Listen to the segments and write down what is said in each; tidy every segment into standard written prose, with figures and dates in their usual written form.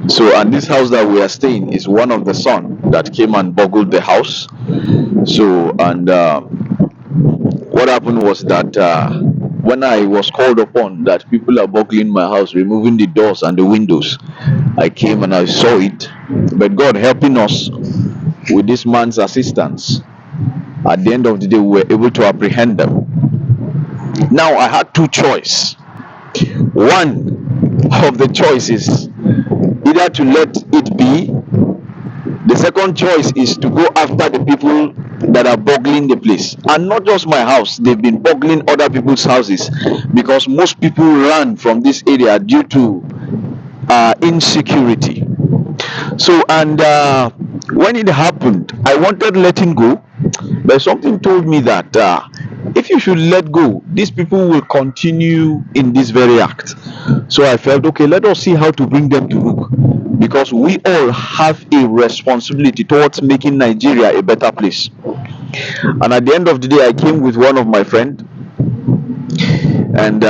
So, and this house that we are staying is one of the son that came and burgled the house. So, and what happened was that when I was called upon that people are burgling my house, removing the doors and the windows, I came and I saw it. But God helping us with this man's assistance, at the end of the day, we were able to apprehend them. Now, I had two choices. One of the choices either to let it be. The second choice is to go after the people that are burgling the place, and not just my house. They've been burgling other people's houses because most people ran from this area due to insecurity. So, and when it happened, I wanted letting go, but something told me that if you should let go, these people will continue in this very act. So I felt, okay, let us see how to bring them to book, because we all have a responsibility towards making Nigeria a better place. And at the end of the day, I came with one of my friend, and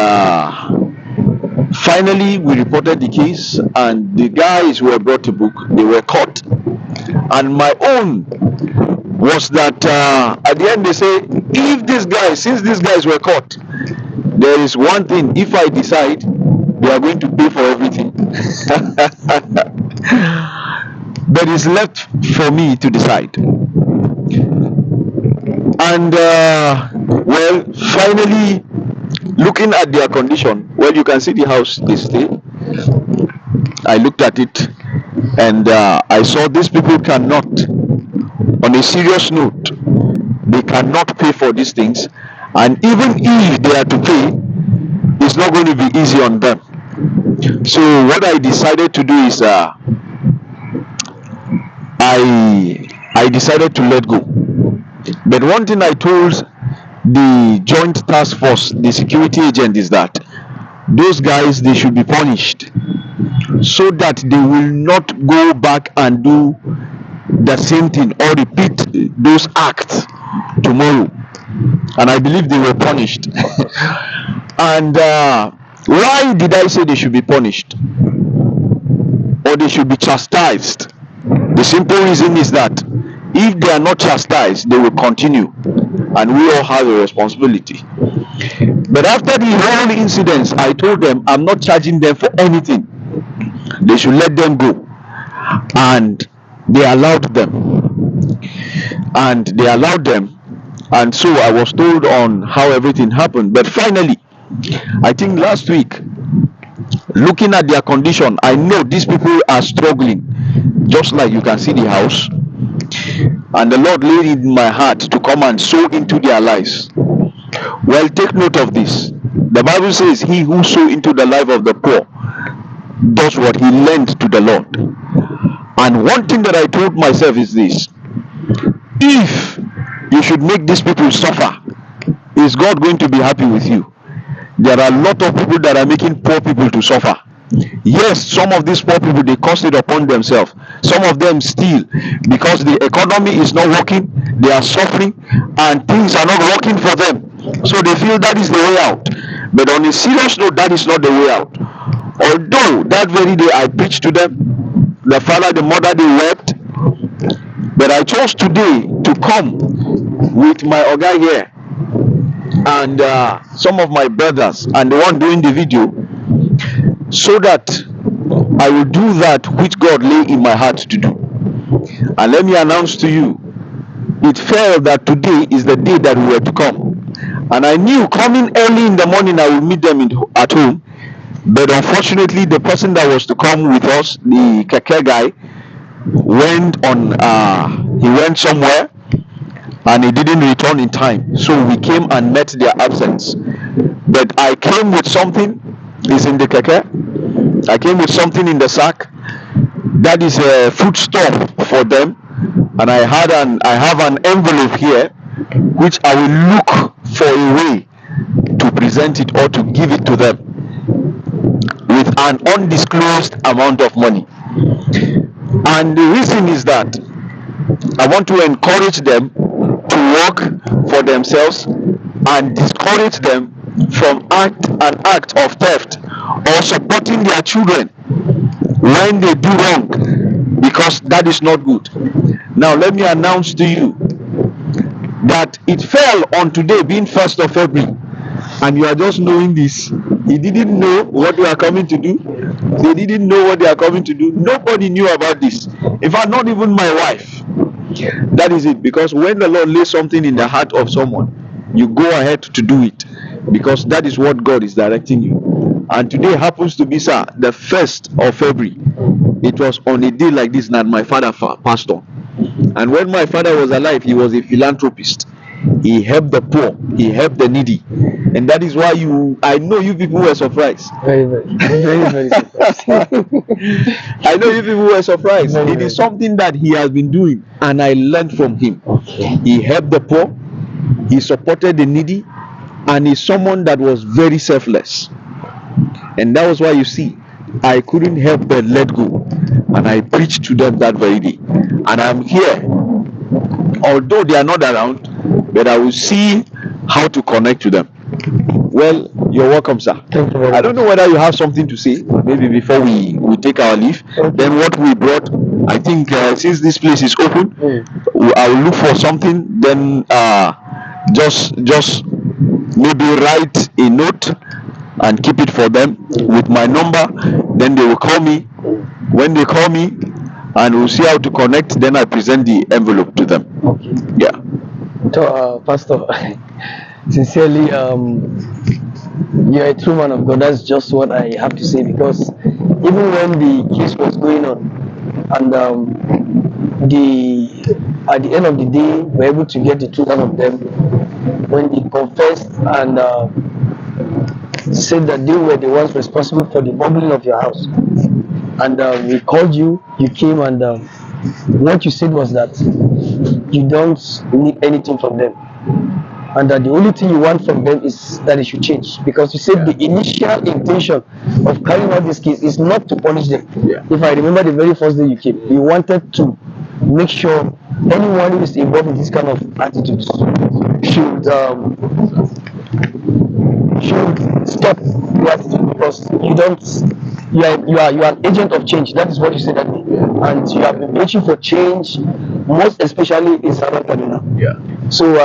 finally we reported the case, and the guys were brought to book. They were caught, and my own was that at the end they say, if these guys, since these guys were caught, there is one thing: if I decide, they are going to pay for everything. But it's left for me to decide. And well, finally, looking at their condition, well, you can see the house they stay. I looked at it, and I saw these people cannot, on a serious note, they cannot pay for these things, and even if they are to pay, it's not going to be easy on them. So what I decided to do is I decided to let go. But one thing I told the joint task force, the security agent, is that those guys, they should be punished so that they will not go back and do the same thing or repeat those acts tomorrow. And I believe they were punished. And why did I say they should be punished or they should be chastised? The simple reason is that if they are not chastised, they will continue, and we all have a responsibility. But after the whole incidents, I told them I'm not charging them for anything. They should let them go. And they allowed them. And they allowed them. And so I was told on how everything happened. But finally, I think last week, looking at their condition, I know these people are struggling, just like you can see the house. And the Lord laid it in my heart to come and sow into their lives. Well, take note of this. The Bible says, he who sow into the life of the poor does what he lent to the Lord. And one thing that I told myself is this: if you should make these people suffer, is God going to be happy with you? There are a lot of people that are making poor people to suffer. Yes, some of these poor people, they cost it upon themselves. Some of them steal because the economy is not working, they are suffering, and things are not working for them. So they feel that is the way out. But on a serious note, that is not the way out. Although that very day I preached to them, the father, the mother, they wept. But I chose today to come with my Oga here and some of my brothers and the one doing the video, so that I will do that which God lay in my heart to do. And let me announce to you, it fell that today is the day that we were to come. And I knew coming early in the morning I would meet them at home. But unfortunately, the person that was to come with us, the keke guy, went on, he went somewhere and he didn't return in time. So we came and met their absence. But I came with something, is in the keke. I came with something in the sack that is a food stuff for them, and I have an envelope here which I will look for a way to present it or to give it to them with an undisclosed amount of money. And the reason is that I want to encourage them to work for themselves and discourage them from an act of theft or supporting their children when they do wrong, because that is not good. Now, let me announce to you that it fell on today, being 1st of February, and you are just knowing this. He didn't know what we are coming to do. They didn't know what they are coming to do. Nobody knew about this. In fact, not even my wife. That is it. Because when the Lord lays something in the heart of someone, you go ahead to do it, because that is what God is directing you. And today happens to be, sir, the 1st of February. It was on a day like this that my father passed on. And when my father was alive, he was a philanthropist. He helped the poor, he helped the needy. And that is why I know you people were surprised. Very, very surprised. I know you people were surprised. It is something that he has been doing, and I learned from him. He helped the poor, he supported the needy, and he's someone that was very selfless. And that was why you see, I couldn't help but let go, and I preached to them that very day. And I'm here, although they are not around, but I will see how to connect to them. Well, you're welcome, sir. Thank you very I don't know much. whether you have something to say, maybe before we take our leave. Then what we brought, I think, since this place is open, I will look for something. Then just maybe write a note and keep it for them with my number. Then they will call me. When they call me, and we'll see how to connect, then I present the envelope to them. Okay. Yeah. So, Pastor, sincerely, you're a true man of God. That's just what I have to say, because even when the case was going on, and at the end of the day, we're able to get the truth out of them when they confessed and said that they were the ones responsible for the bombing of your house. And we called you, you came, and what you said was that you don't need anything from them, and that the only thing you want from them is that they should change, because you said the initial intention of carrying out this case is not to punish them. If I remember the very first day you came, you wanted to make sure anyone who is involved in this kind of attitudes should stop the attitude, because you are an agent of change. That is what you said that day. And you have been preaching for change, most especially in Southern Kaduna. Yeah. So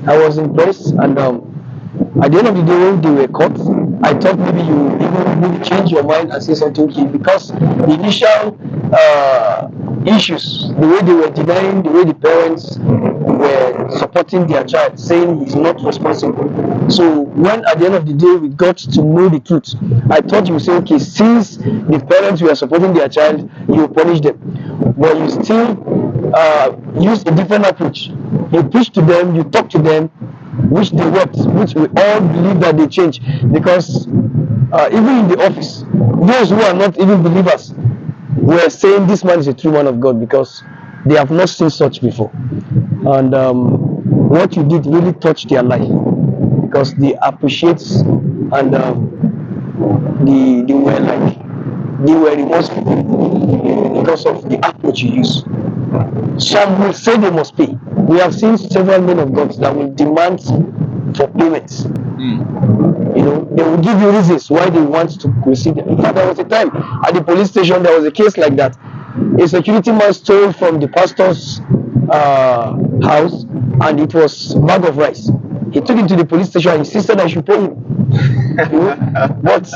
I was impressed, and at the end of the day, when they were caught, I thought maybe you even would change your mind and say something key, because the initial issues, the way they were denying, the way the parents were supporting their child, saying he's not responsible. So when at the end of the day we got to know the truth, I thought you would say, okay, since the parents were supporting their child, you punish them. But you still used a different approach. You preach to them, you talk to them, which they wept, which we all believe that they change, because even in the office, those who are not even believers were saying this man is a true man of God, because they have not seen such before. And what you did really touched their life, because they appreciate, and they were remorseful because of the approach you use. Some will say they must pay. We have seen several men of God that will demand for payments. You know, they will give you reasons why they want to receive them. In fact, there was a time at the police station, there was a case like that. A security man stole from the pastor's house, and it was a bag of rice. He took it to the police station and insisted I should pay him. You know? But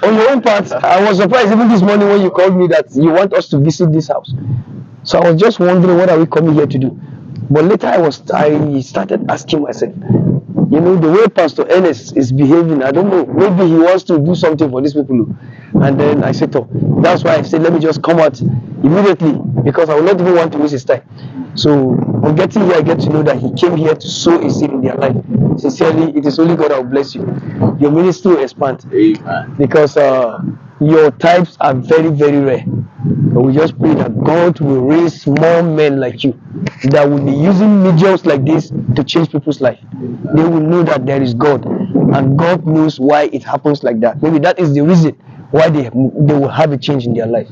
on your own part, I was surprised even this morning when you called me that you want us to visit this house. So I was just wondering, what are we coming here to do? But later I started asking myself, you know, the way Pastor Ernest is behaving, I don't know, maybe he wants to do something for these people. And then I said, oh, that's why I said, let me just come out immediately, because I would not even want to waste his time. So on getting here, I get to know that he came here to sow a seed in their life. Sincerely, it is only God that will bless you. Your ministry will expand. Amen. Because your types are very, very rare. But we just pray that God will raise more men like you that will be using mediums like this to change people's life. They will know that there is God, and God knows why it happens like that. Maybe that is the reason why they will have a change in their life.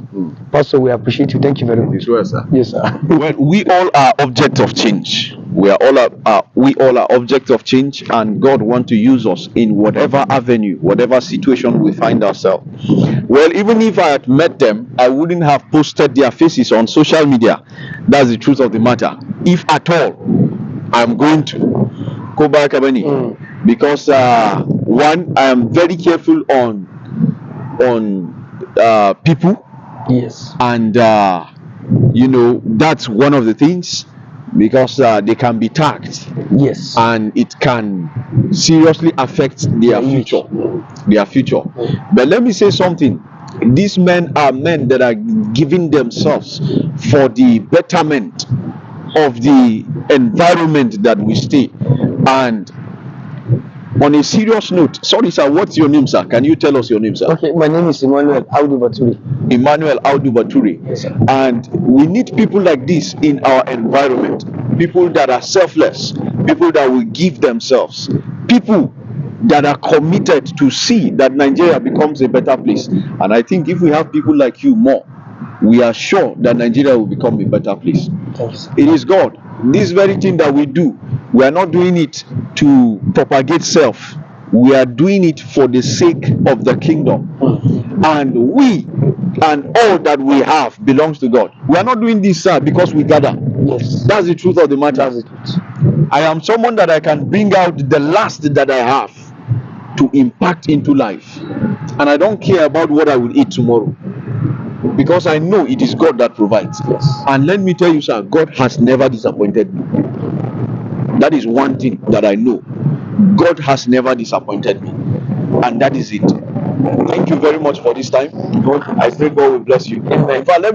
Pastor, we appreciate you. Thank you very much. It's well, sir. Yes, sir. Well, we all are objects of change. We all are objects of change, and God wants to use us in whatever avenue, whatever situation we find ourselves. Well, even if I had met them, I wouldn't have posted their faces on social media. That's the truth of the matter. If at all, I'm going to go back, because one, I am very careful on people. Yes. And that's one of the things, because they can be tagged. Yes. And it can seriously affect their future. But let me say something. These men are men that are giving themselves for the betterment of the environment that we stay. And on a serious note, sorry sir, what's your name, sir? Can you tell us your name, sir? Okay, my name is Emmanuel Audu Baturi. Emmanuel Audu Baturi. Yes, sir. And we need people like this in our environment. People that are selfless, people that will give themselves, people that are committed to see that Nigeria becomes a better place. And I think if we have people like you more, we are sure that Nigeria will become a better place. Thank you, sir. It is God. This very thing that we do, we are not doing it to propagate self. We are doing it for the sake of the kingdom. And we and all that we have belongs to God. We are not doing this, sir, because we gather. Yes. That's the truth of the matter. That's the truth. I am someone that I can bring out the last that I have to impact into life. And I don't care about what I will eat tomorrow, because I know it is God that provides. Yes. And let me tell you, sir, God has never disappointed me. That is one thing that I know. God has never disappointed me. And that is it. Thank you very much for this time. I pray God will bless you. Amen. In fact, let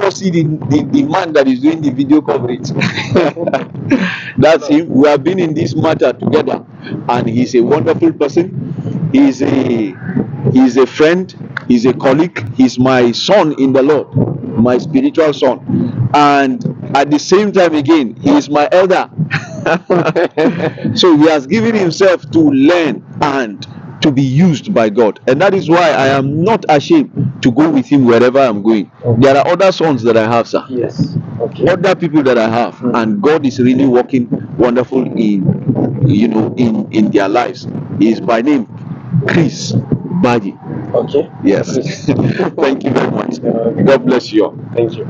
us see the man that is doing the video coverage. That's him. We have been in this matter together, and he's a wonderful person. He's a friend. He's a colleague. He's my son in the Lord, my spiritual son, and at the same time again, he is my elder. So he has given himself to learn and to be used by God, and that is why I am not ashamed to go with him wherever I'm going. There are other sons that I have, sir. Yes. Okay. Other people that I have, and God is really working wonderful in their lives. He is by name Chris Baji. Okay. Yes. Thank you very much. God bless you all. Thank you.